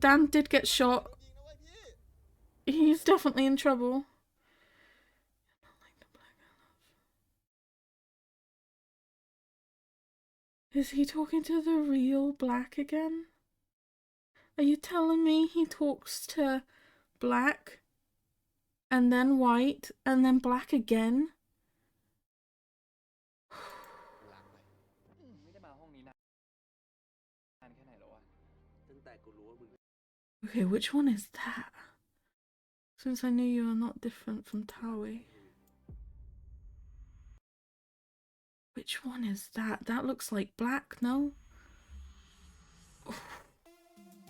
Dan did get shot. ยิงนะเว้ยพี่ He's definitely in trouble. Is he talking to the real Black again? Are you telling me he talks to Black and then White and then Black again? กูรักเลย ไม่ได้มาห้องนี้นานแค่ไหนแล้ววะ ตั้งแต่กูรู้ว่ามึง Okay, which one is that? Since I knew you are not different from Tawi. Which one is that? That looks like Black, no?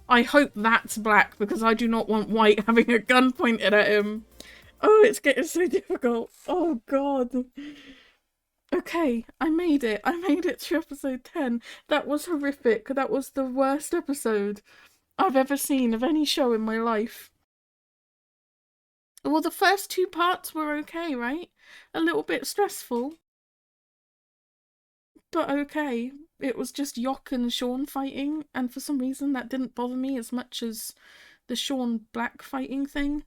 I hope that's Black because I do not want White having a gun pointed at him. Oh, it's getting so difficult. Oh God. Okay, I made it. I made it through episode 10. That was horrific. That was the worst episode I've ever seen of any show in my life. Well, the first two parts were okay, right? A little bit stressful. But okay. It was just Yok and Sean fighting, and for some reason that didn't bother me as much as the Sean Black fighting thing.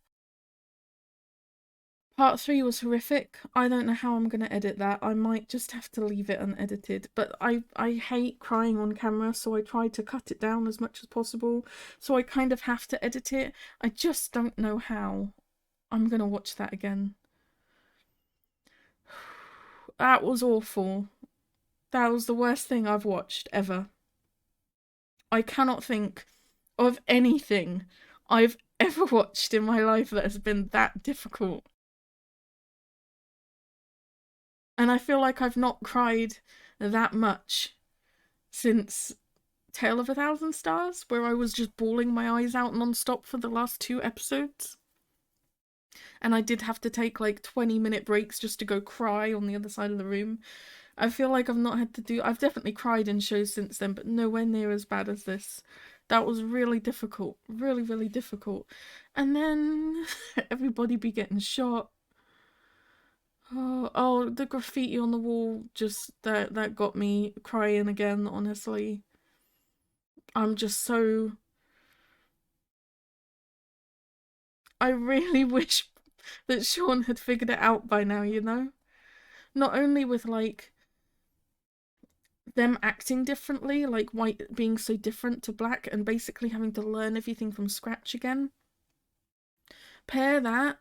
Part 3 was horrific. I don't know how I'm going to edit that. I might just have to leave it unedited. But I hate crying on camera, so I tried to cut it down as much as possible. So I kind of have to edit it. I just don't know how. I'm going to watch that again. That was awful. That was the worst thing I've watched ever. I cannot think of anything I've ever watched in my life that has been that difficult. And I feel like I've not cried that much since Tale of a Thousand Stars, where I was just bawling my eyes out non-stop for the last 2 episodes. And I did have to take like 20-minute breaks just to go cry on the other side of the room. I feel like I've not had to do... I've definitely cried in shows since then, but nowhere near as bad as this. That was really difficult. Really, really difficult. And then everybody be getting shot. Oh, the graffiti on the wall just... That got me crying again, honestly. I'm just so... I really wish that Sean had figured it out by now, you know? Not only with, like... them acting differently, like White being so different to Black and basically having to learn everything from scratch again. Pair that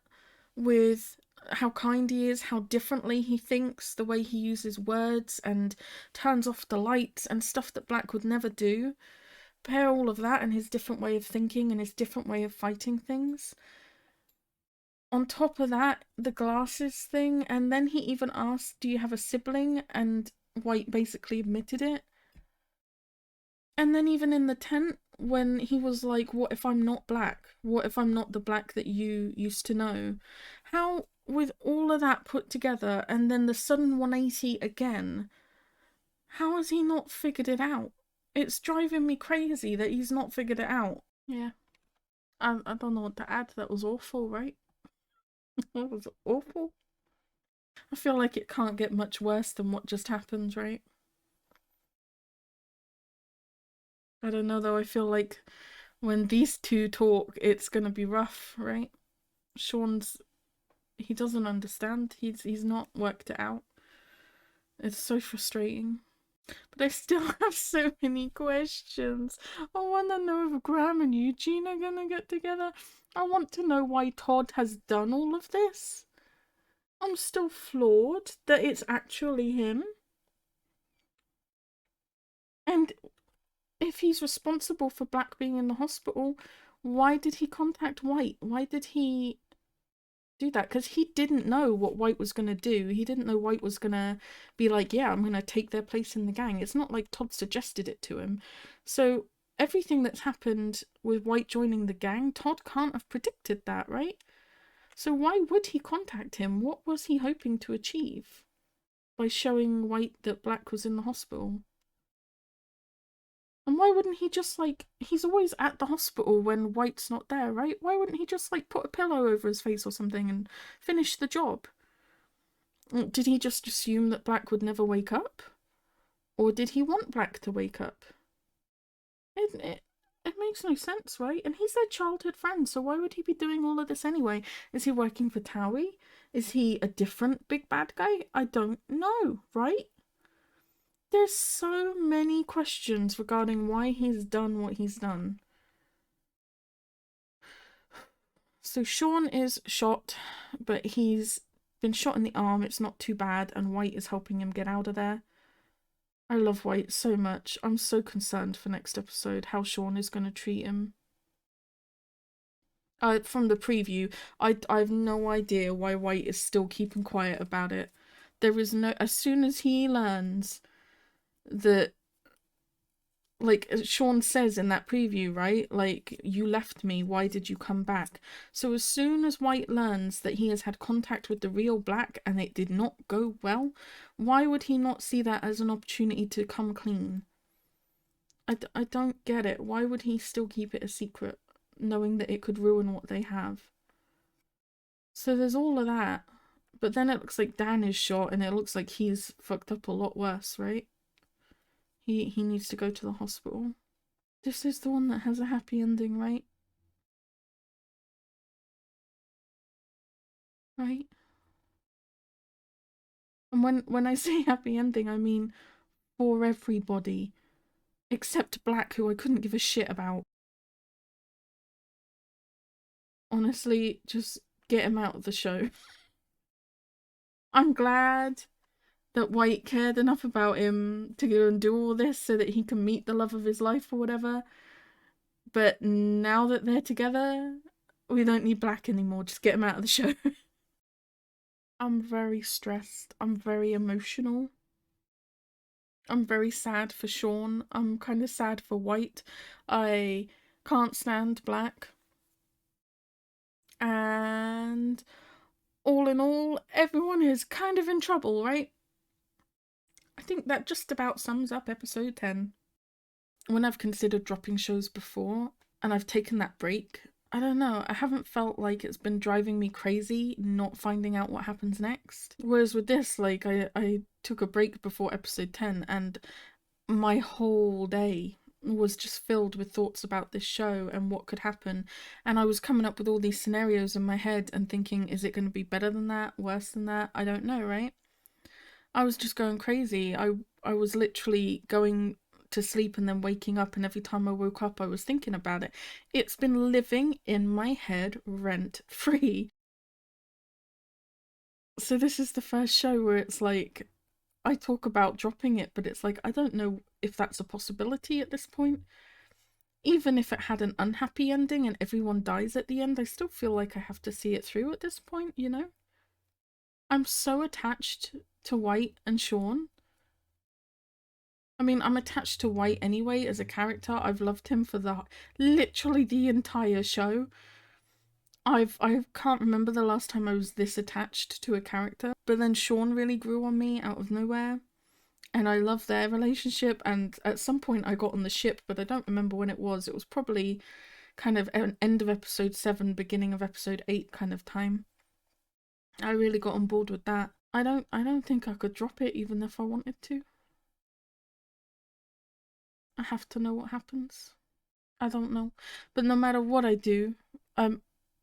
with how kind he is, how differently he thinks, the way he uses words and turns off the lights and stuff that Black would never do. Pair all of that and his different way of thinking and his different way of fighting things. On top of that, the glasses thing, and then he even asked, do you have a sibling? And White basically admitted it. And then even in the tent, when he was like, what if I'm not black? What if I'm not the black that you used to know? How, with all of that put together and then the sudden 180 again, how has he not figured it out? It's driving me crazy that he's not figured it out. Yeah. I don't know what to add. That was awful, right? That was awful. I feel like it can't get much worse than what just happened, right? I don't know though, I feel like when these two talk, it's gonna be rough, right? Sean's, he doesn't understand. He's not worked it out. It's so frustrating. But I still have so many questions. I want to know if Graham and Eugene are gonna get together. I want to know why Todd has done all of this. I'm still floored that it's actually him. And if he's responsible for Black being in the hospital, why did he contact White? Why did he do that? Because he didn't know what White was going to do. He didn't know White was going to be like, yeah, I'm going to take their place in the gang. It's not like Todd suggested it to him. So everything that's happened with White joining the gang, Todd can't have predicted that, right? So why would he contact him? What was he hoping to achieve by showing White that Black was in the hospital? And why wouldn't he just, like, he's always at the hospital when White's not there, right? Why wouldn't he just, like, put a pillow over his face or something and finish the job? Did he just assume that Black would never wake up? Or did he want Black to wake up? It makes no sense, right? And he's their childhood friend, so why would he be doing all of this anyway? Is he working for Towie? Is he a different big bad guy? I don't know, right? There's so many questions regarding why he's done what he's done. So Sean is shot, but he's been shot in the arm. It's not too bad, and White is helping him get out of there. I love White so much. I'm so concerned for next episode, how Sean is going to treat him. From the preview, I have no idea why White is still keeping quiet about it. There is no... As soon as he learns that, like Sean says in that preview, right? Like, you left me, why did you come back? So as soon as White learns that he has had contact with the real Black and it did not go well, why would he not see that as an opportunity to come clean? I don't get it. Why would he still keep it a secret, knowing that it could ruin what they have? So there's all of that. But then it looks like Dan is shot and it looks like he's fucked up a lot worse, right? He needs to go to the hospital. This is the one that has a happy ending, right? Right? And when I say happy ending, I mean for everybody. Except Black, who I couldn't give a shit about. Honestly, just get him out of the show. I'm glad that White cared enough about him to go and do all this so that he can meet the love of his life or whatever. But now that they're together, we don't need Black anymore. Just get him out of the show. I'm very stressed. I'm very emotional. I'm very sad for Sean. I'm kind of sad for White. I can't stand Black. And all in all, everyone is kind of in trouble, right? I think that just about sums up episode 10. When I've considered dropping shows before, and I've taken that break, I don't know, I haven't felt like it's been driving me crazy not finding out what happens next. Whereas with this, like, I took a break before episode 10, and my whole day was just filled with thoughts about this show and what could happen, and I was coming up with all these scenarios in my head and thinking, is it going to be better than that, worse than that? I don't know, right? I was just going crazy. I was literally going to sleep and then waking up, and every time I woke up I was thinking about it. It's been living in my head rent free. So this is the first show where it's like, I talk about dropping it, but it's like, I don't know if that's a possibility at this point. Even if it had an unhappy ending and everyone dies at the end, I still feel like I have to see it through at this point, you know? I'm so attached to White and Sean. I mean, I'm attached to White anyway as a character. I've loved him for literally the entire show. I can't remember the last time I was this attached to a character. But then Sean really grew on me out of nowhere. And I love their relationship, and at some point I got on the ship, but I don't remember when it was. It was probably kind of an end of episode 7, beginning of episode 8 kind of time. I really got on board with that. I don't think I could drop it even if I wanted to. I have to know what happens. I don't know. But no matter what I do,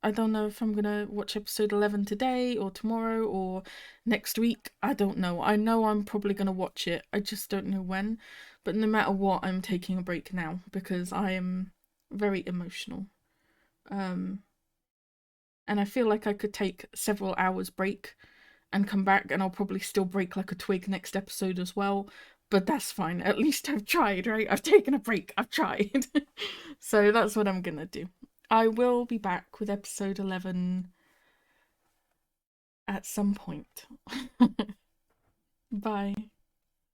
I don't know if I'm gonna watch episode 11 today or tomorrow or next week. I don't know. I know I'm probably gonna watch it. I just don't know when. But no matter what, I'm taking a break now because I am very emotional. And I feel like I could take several hours break and come back, and I'll probably still break like a twig next episode as well. But that's fine. At least I've tried, right? I've taken a break. I've tried. So that's what I'm gonna do. I will be back with episode 11 at some point. Bye.